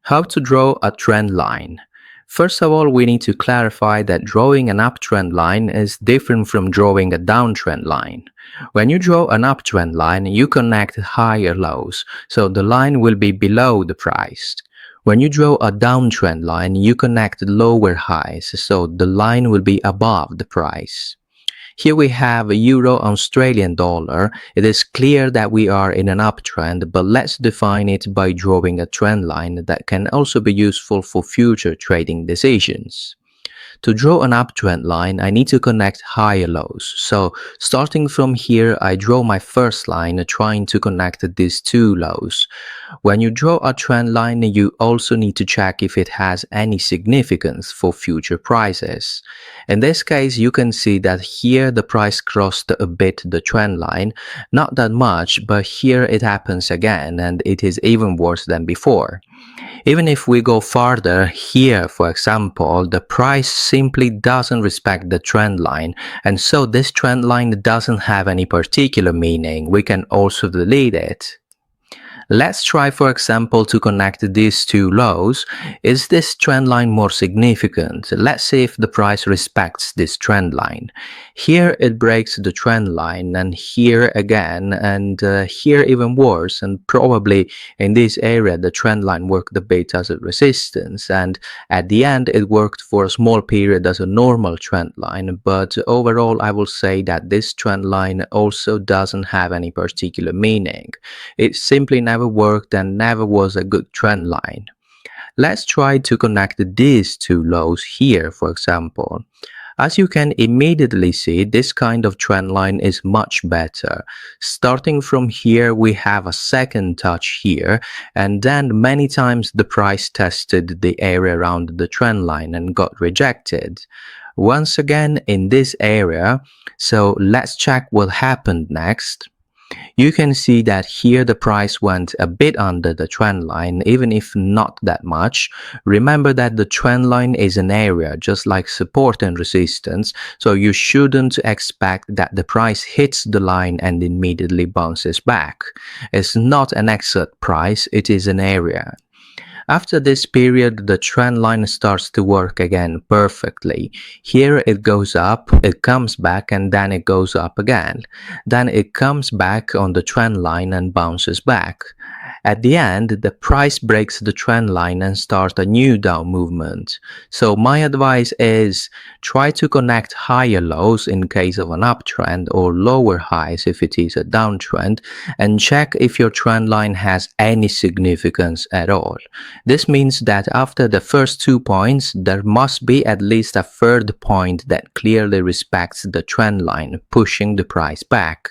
How to draw a trend line. First of all, we need to clarify that drawing an uptrend line is different from drawing a downtrend line. When you draw an uptrend line, you connect higher lows, so the line will be below the price. When you draw a downtrend line, you connect lower highs, so the line will be above the price. Here we have a Euro Australian dollar. It is clear that we are in an uptrend, but let's define it by drawing a trend line that can also be useful for future trading decisions. To draw an uptrend line, I need to connect higher lows. So starting from here, I draw my first line trying to connect these two lows. When you draw a trend line, you also need to check if it has any significance for future prices. In this case, you can see that here the price crossed a bit the trend line, not that much, but here it happens again and it is even worse than before. Even if we go farther, here for example, the price simply doesn't respect the trend line, and so this trend line doesn't have any particular meaning. We can also delete it. Let's try, for example, to connect these two lows. Is this trend line more significant? Let's see if the price respects this trend line. Here it breaks the trend line, and here again, and here even worse, and probably in this area the trend line worked a bit as a resistance, and at the end it worked for a small period as a normal trend line, but overall I will say that this trend line also doesn't have any particular meaning. It simply never worked and never was a good trend line. Let's try to connect these two lows here, for example. As you can immediately see, this kind of trend line is much better. Starting from here, we have a second touch here, and then many times the price tested the area around the trend line and got rejected. Once again in this area, so let's check what happened next. You can see that here the price went a bit under the trend line, even if not that much. Remember that the trend line is an area just like support and resistance, so you shouldn't expect that the price hits the line and immediately bounces back. It's not an exit price, it is an area. After this period, the trend line starts to work again perfectly. Here it goes up, it comes back, and then it goes up again. Then it comes back on the trend line and bounces back. At the end, the price breaks the trend line and starts a new down movement. So my advice is try to connect higher lows in case of an uptrend or lower highs if it is a downtrend, and check if your trend line has any significance at all. This means that after the first 2 points, there must be at least a third point that clearly respects the trend line, pushing the price back.